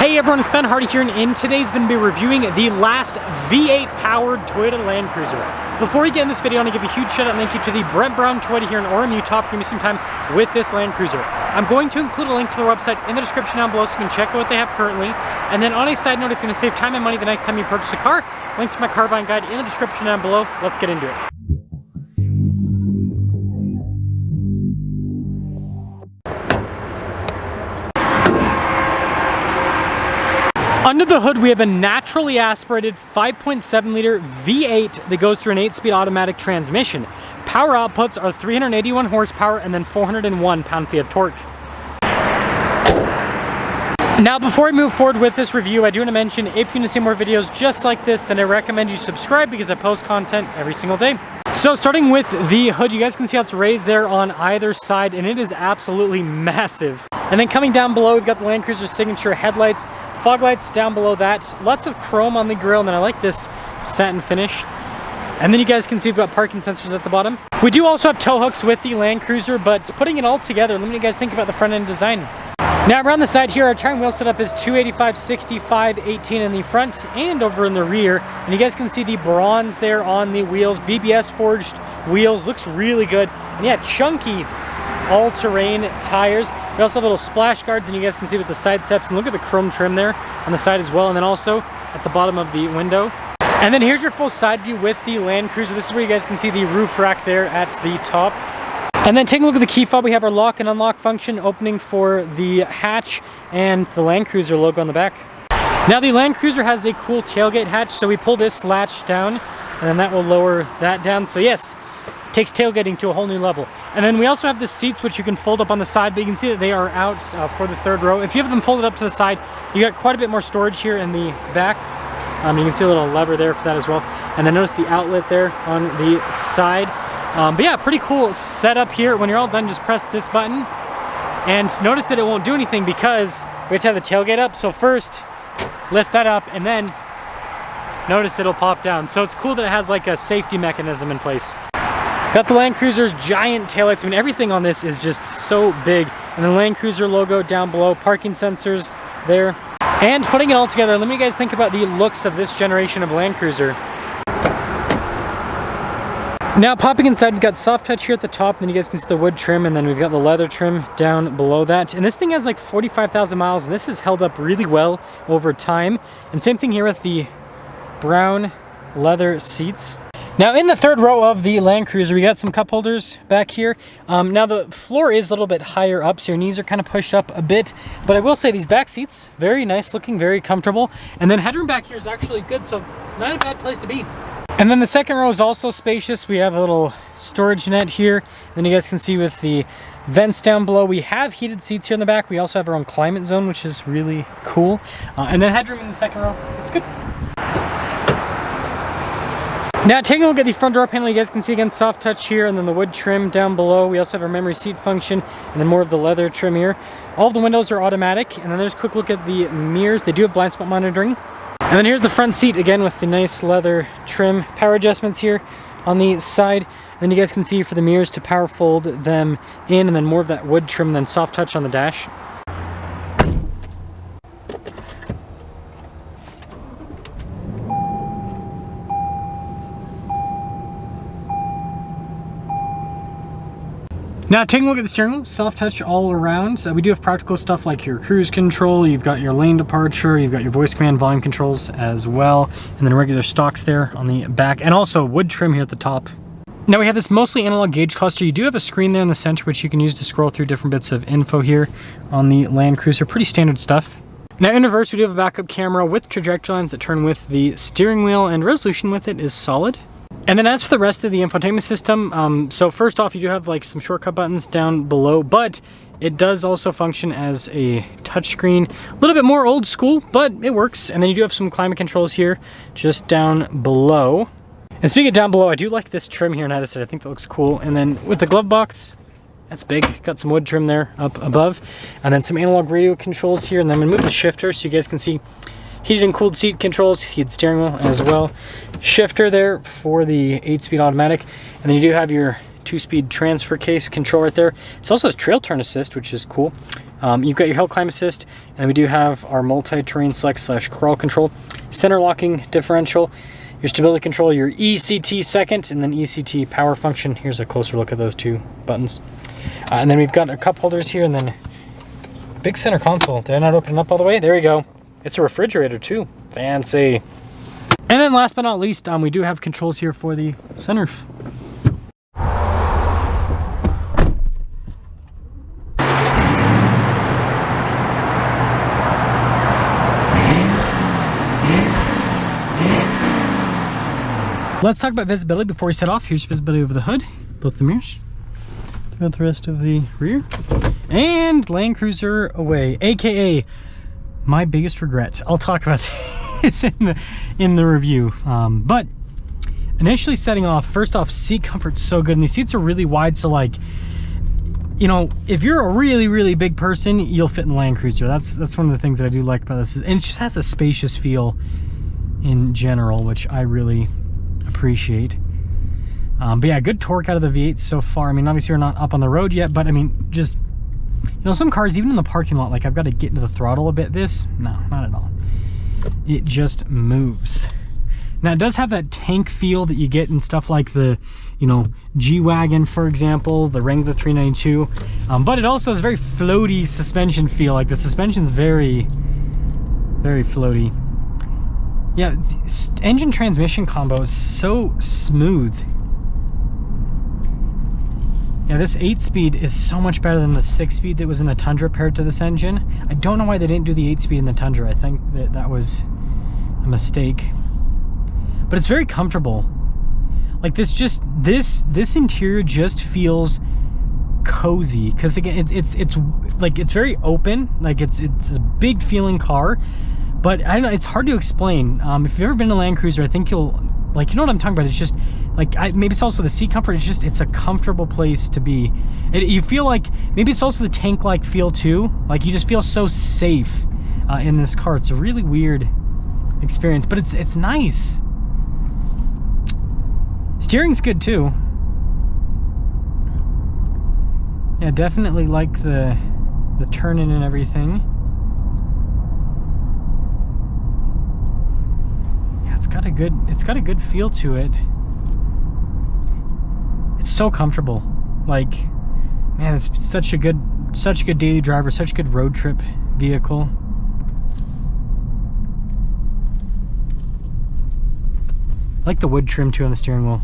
Hey everyone, it's Ben Hardy here, and in today's going to be reviewing the last V8 powered Toyota Land Cruiser. Before we get in this video, I want to give a huge shout out and thank you to the Brent Brown Toyota here in Orem, Utah for giving me some time with this Land Cruiser. I'm going to include a link to their website in the description down below so you can check out what they have currently. And then on a side note, if you're going to save time and money the next time you purchase a car, link to my car buying guide in the description down below. Let's get into it. Under the hood, we have a naturally aspirated 5.7 liter V8 that goes through an 8-speed automatic transmission. Power outputs are 381 horsepower and then 401 pound-feet of torque. Now, before I move forward with this review, I do want to mention if you want to see more videos just like this, then I recommend you subscribe because I post content every single day. So starting with the hood, you guys can see how it's raised there on either side, and it is absolutely massive. And then coming down below, we've got the Land Cruiser signature headlights, fog lights down below that, lots of chrome on the grille, and then I like this satin finish. And then you guys can see we've got parking sensors at the bottom. We do also have tow hooks with the Land Cruiser, but putting it all together, let me know what you guys think about the front end design. Now around the side here, our tire and wheel setup is 285, 65, 18 in the front and over in the rear. And you guys can see the bronze there on the wheels, BBS forged wheels, looks really good. And yeah, chunky all-terrain tires. We also have little splash guards, and you guys can see with the side steps, and look at the chrome trim there on the side as well, and then also at the bottom of the window. And then here's your full side view with the Land Cruiser. This is where you guys can see the roof rack there at the top. And then taking a look at the key fob, we have our lock and unlock function opening for the hatch and the Land Cruiser logo on the back. Now the Land Cruiser has a cool tailgate hatch, so we pull this latch down and then that will lower that down. So yes, takes tailgating to a whole new level. And then we also have the seats which you can fold up on the side, but you can see that they are out for the third row. If you have them folded up to the side, you got quite a bit more storage here in the back. You can see a little lever there for that as well. And then notice the outlet there on the side. But yeah, pretty cool setup here. When you're all done, just press this button. And notice that it won't do anything because we have to have the tailgate up. So first, lift that up and then notice it'll pop down. So it's cool that it has like a safety mechanism in place. Got the Land Cruiser's giant taillights. I mean, everything on this is just so big. And the Land Cruiser logo down below, parking sensors there. And putting it all together, let me guys think about the looks of this generation of Land Cruiser. Now popping inside, we've got soft touch here at the top, and then you guys can see the wood trim, and then we've got the leather trim down below that. And this thing has like 45,000 miles, and this has held up really well over time. And same thing here with the brown leather seats. Now in the third row of the Land Cruiser, we got some cup holders back here. Now the floor is a little bit higher up, so your knees are kind of pushed up a bit. But I will say these back seats, very nice looking, very comfortable. And then headroom back here is actually good, so not a bad place to be. And then the second row is also spacious. We have a little storage net here. And then you guys can see with the vents down below, we have heated seats here in the back. We also have our own climate zone, which is really cool. And then headroom in the second row, it's good. Now taking a look at the front door panel, you guys can see again soft touch here and then the wood trim down below. We also have our memory seat function and then more of the leather trim here. All of the windows are automatic, and then there's a quick look at the mirrors. They do have blind spot monitoring. And then here's the front seat again with the nice leather trim, power adjustments here on the side. And then you guys can see for the mirrors to power fold them in, and then more of that wood trim and then soft touch on the dash. Now taking a look at the steering wheel, soft touch all around. We do have practical stuff like your cruise control, you've got your lane departure, you've got your voice command volume controls as well, and then regular stocks there on the back, and also wood trim here at the top. Now we have this mostly analog gauge cluster. You do have a screen there in the center which you can use to scroll through different bits of info here on the Land Cruiser. Pretty standard stuff. Now in reverse, we do have a backup camera with trajectory lines that turn with the steering wheel, and resolution with it is solid. And then as for the rest of the infotainment system, so first off, you do have like some shortcut buttons down below, but it does also function as a touchscreen. A little bit more old school, but it works. And then you do have some climate controls here just down below. And speaking of down below, I do like this trim here, and I think that looks cool. And then with the glove box, that's big. Got some wood trim there up above. And then some analog radio controls here. And then I'm gonna move the shifter so you guys can see heated and cooled seat controls, heated steering wheel as well. Shifter there for the 8-speed automatic. And then you do have your 2-speed transfer case control right there. It also has trail turn assist, which is cool. You've got your hill climb assist, and we do have our multi-terrain select / crawl control, center locking differential, your stability control, your ECT second, and then ECT power function. Here's a closer look at those two buttons. And then we've got a cup holders here, and then big center console. Did I not open it up all the way? There you go. It's a refrigerator too. Fancy. And then last but not least, we do have controls here for the sunroof. Let's talk about visibility before we set off. Here's visibility over the hood, both the mirrors. Throughout the rest of the rear. And Land Cruiser away, aka my biggest regret. I'll talk about this in the review. But initially setting off, first off, seat comfort's so good, and these seats are really wide, so like, you know, if you're a really big person, you'll fit in the Land Cruiser. That's one of the things that I do like about this, and it just has a spacious feel in general, which I really appreciate. But yeah, good torque out of the V8 so far. I mean, obviously we're not up on the road yet, but I mean, just, you know, some cars, even in the parking lot, like I've got to get into the throttle a bit. This, no, not at all. It just moves. Now it does have that tank feel that you get in stuff like the, you know, G-Wagon, for example, the Wrangler 392. But it also has very floaty suspension feel. Like the suspension's very floaty. Yeah, engine transmission combo is so smooth. Yeah, this 8-speed is so much better than the 6-speed that was in the Tundra paired to this engine. I don't know why they didn't do the 8-speed in the Tundra. I think that was a mistake. But it's very comfortable. Like this interior just feels cozy, because again, it's like, it's very open. Like it's a big feeling car. But I don't know, it's hard to explain. If you've ever been in a Land Cruiser, I think you'll, like, you know what I'm talking about. It's just, like, maybe it's also the seat comfort. It's a comfortable place to be. You feel like, maybe it's also the tank-like feel too. Like, you just feel so safe in this car. It's a really weird experience, but it's nice. Steering's good too. Yeah, definitely like the turn-in and everything. It's got a good feel to it. It's so comfortable. Like, man, it's such a good daily driver, such a good road trip vehicle. I like the wood trim too on the steering wheel.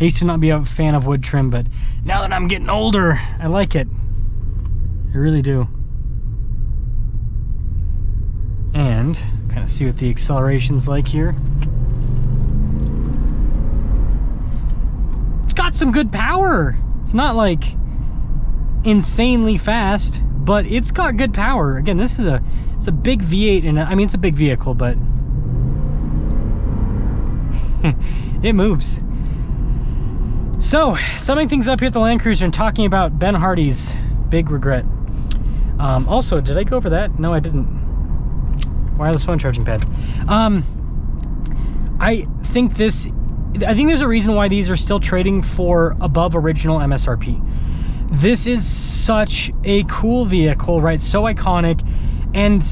I used to not be a fan of wood trim, but now that I'm getting older, I like it. I really do. And kind of see what the acceleration's like here. It's got some good power. It's not like insanely fast, but it's got good power. Again, it's a big V8, and I mean, it's a big vehicle, but it moves. So, summing things up here at the Land Cruiser and talking about Ben Hardy's big regret. Also, did I go over that? No, I didn't. Wireless phone charging pad. I think there's a reason why these are still trading for above original MSRP. This is such a cool vehicle, right? So iconic, and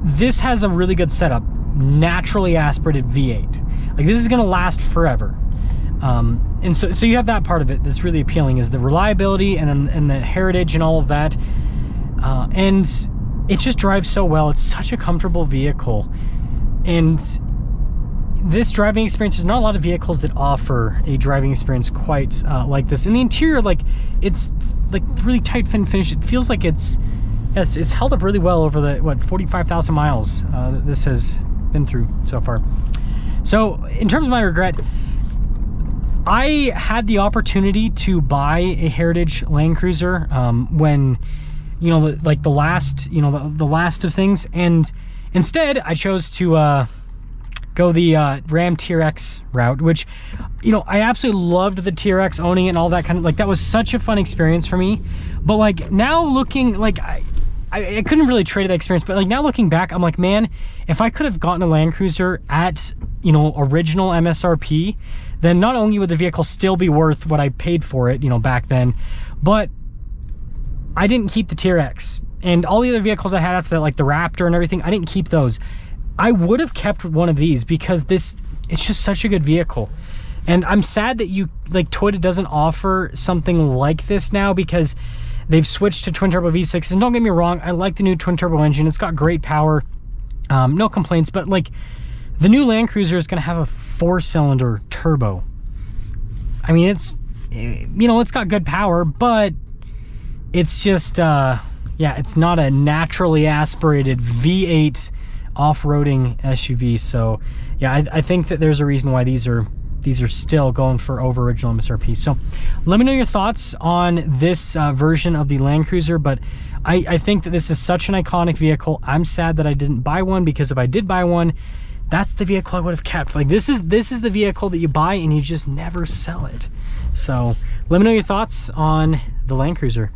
this has a really good setup. Naturally aspirated V8. Like, this is gonna last forever. And so you have that part of it that's really appealing, is the reliability and the heritage and all of that. And it just drives so well. It's such a comfortable vehicle. And this driving experience, there's not a lot of vehicles that offer a driving experience quite like this. In the interior, like, it's like really tight finish. It feels like it's held up really well over the, what, 45,000 miles that this has been through so far. So in terms of my regret, I had the opportunity to buy a Heritage Land Cruiser when, you know, like the last of things, and instead I chose to go the Ram TRX route, which, you know, I absolutely loved the TRX, owning it and all that kind of, like, that was such a fun experience for me. But like, now looking, like, I couldn't really trade that experience, but like, now looking back, I'm like, man, if I could have gotten a Land Cruiser at, you know, original MSRP, then not only would the vehicle still be worth what I paid for it, you know, back then, but I didn't keep the TRX, and all the other vehicles I had after that, like the Raptor and everything, I didn't keep those. I would have kept one of these because it's just such a good vehicle. And I'm sad that Toyota doesn't offer something like this now, because they've switched to twin turbo V6s. And don't get me wrong, I like the new twin turbo engine. It's got great power, no complaints, but like the new Land Cruiser is going to have a 4-cylinder turbo. I mean, it's, you know, it's got good power, but it's just, yeah, it's not a naturally aspirated V8 off-roading SUV. So yeah, I think that there's a reason why these are still going for over original MSRP. So let me know your thoughts on this version of the Land Cruiser, but I think that this is such an iconic vehicle. I'm sad that I didn't buy one, because if I did buy one, that's the vehicle I would have kept. Like, this is the vehicle that you buy and you just never sell it. So let me know your thoughts on the Land Cruiser.